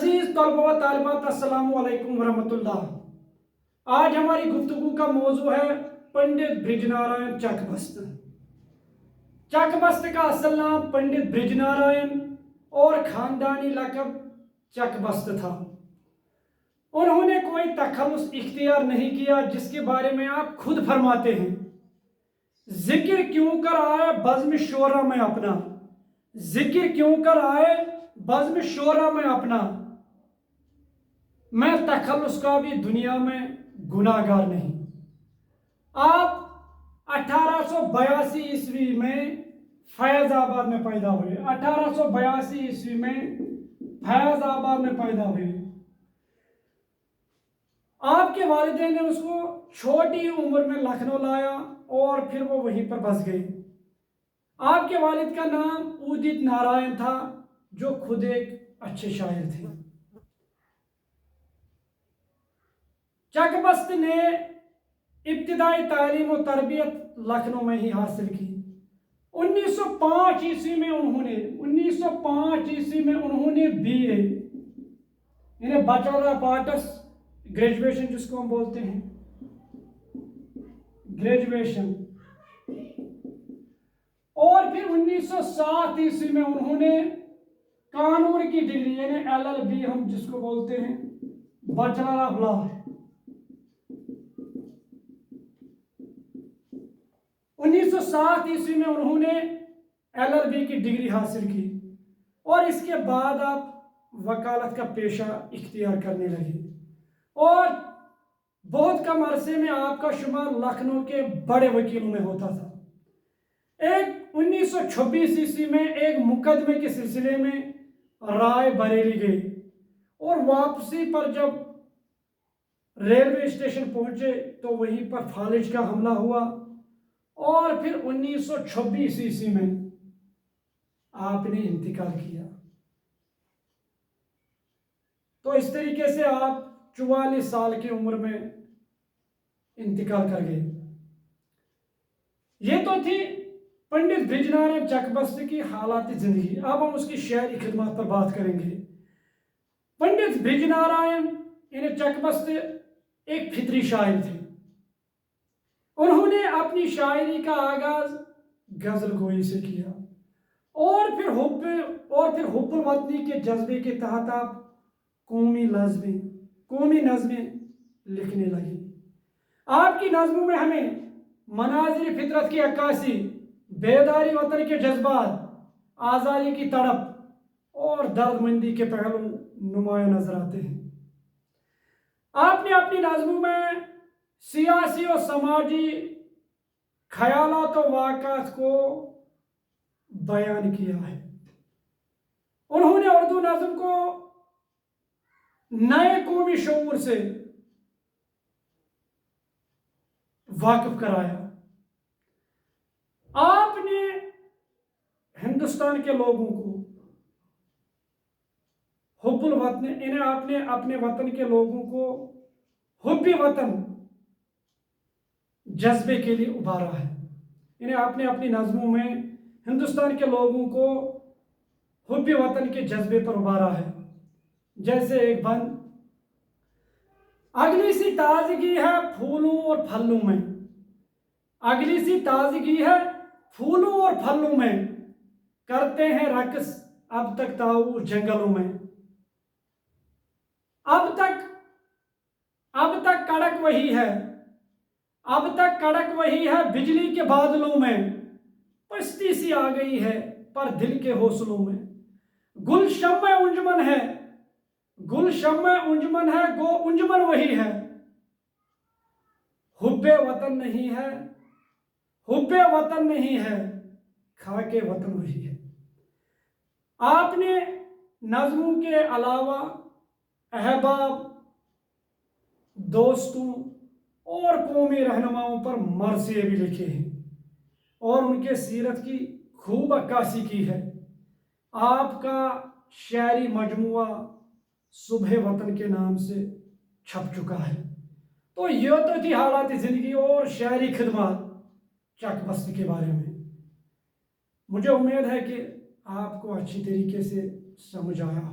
अजीज तलबा व तालिबात अस्सलाम वालेकुम वरहमतुल्लाह। आज हमारी गुफ्तगू का मौजू है पंडित बृजनारायण चकबस्त। चकबस्त का असल नाम पंडित बृजनारायण और खानदानी लक़ब चकबस्त था। उन्होंने कोई तखल्लुस इख्तियार नहीं किया, जिसके बारे में आप खुद फरमाते हैं, जिक्र क्यों कर आए बज़्म शोरा में अपना, जिक्र क्यों कर आए बज़्म शोरा में अपना, मैं तखल्लुस का भी दुनिया में गुनाहगार नहीं। आप 1882 ईस्वी में फैज़ाबाद में पैदा हुए। 1882 ईस्वी में फैज़ाबाद में पैदा हुए। आपके वालिदैन ने उसको छोटी उम्र में लखनऊ लाया और फिर वो वहीं पर बस गए। आपके वालिद का नाम उदित नारायण था, जो खुद एक अच्छे शायर थे। चकबस्त ने इब्तिदाई तालीम और तरबियत लखनऊ में ही हासिल की। 1905 ईस्वी में उन्होंने BA यानी बैचलर ऑफ आर्ट्स ग्रेजुएशन, जिसको हम बोलते हैं ग्रेजुएशन, और फिर 1907 ईस्वी में उन्होंने कानून की डिग्री यानी LLB हम जिसको बोलते हैं बैचलर ऑफ लॉ, 1907 ईस्वी में उन्होंने LLB की डिग्री हासिल की और इसके बाद आप वकालत का पेशा इख्तियार करने लगे और बहुत कम अरसे में आपका शुमार लखनऊ के बड़े वकीलों में होता था। एक 1926 ईस्वी में एक मुकदमे के सिलसिले में राय बरेली गई और वापसी पर जब रेलवे स्टेशन पहुंचे तो वहीं पर फालिज का हमला हुआ और फिर 1926 ईस्वी में आपने इंतकाल किया। तो इस तरीके से आप 44 साल की उम्र में इंतकाल कर गए। ये तो थी पंडित बृजनारायण चकबस्त की हालात जिंदगी। अब हम उसकी शायरी खिदमत पर बात करेंगे। पंडित बृजनारायण यानी चकबस्त एक फितरी शायर थे। उन्होंने अपनी शायरी का आगाज गजल गोई से किया और फिर हुब्बुल वतनी के जज्बे के तहत आप कौमी नज़में लिखने लगे। आपकी नज़मों में हमें मनाज़िर फितरत की अक्कासी, बेदारी वतन के जज्बात, आज़ादी की तड़प और दर्दमंदी के पहलू नुमाया नजर आते हैं। आपने अपनी नज़मों में सियासी और समाजी ख्यालात और वाक़ात को बयान किया है। उन्होंने उर्दू नज़म को नए कौमी शऊर से वाकिफ कराया। आपने हिंदुस्तान के लोगों को हुब्बुल वतन, इन्हें आपने अपने वतन के लोगों को हुब्बे वतन जज्बे के लिए उभारा है। इन्हें आपने अपनी नज़मों में हिंदुस्तान के लोगों को हुब्बे वतन के जज्बे पर उभारा है। जैसे एक बंद, अगली सी ताजगी है फूलों और फलों में, अगली सी ताजगी है फूलों और फलों में, करते हैं रक्स अब तक ताऊ जंगलों में, अब तक कड़क वही है, अब तक कड़क वही है बिजली के बादलों में, पस्ती सी आ गई है पर दिल के हौसलों में, गुलशम्मे उंजमन है, गुलशम्मे उंजमन है, गो उंजमन वही है, हुब्बे वतन नहीं है, हुब्बे वतन नहीं है, खाके वतन वही है। आपने नज़मों के अलावा अहबाब, दोस्तों और कौमी रहनुमाओं पर मरसिए भी लिखे हैं और उनके सीरत की खूब अक्कासी की है। आपका शायरी मजमुआ सुबह वतन के नाम से छप चुका है। तो ये तो थी हालात ज़िंदगी और शायरी खिदमत चकबस्त के बारे में। मुझे उम्मीद है कि आपको अच्छी तरीके से समझ आया हो।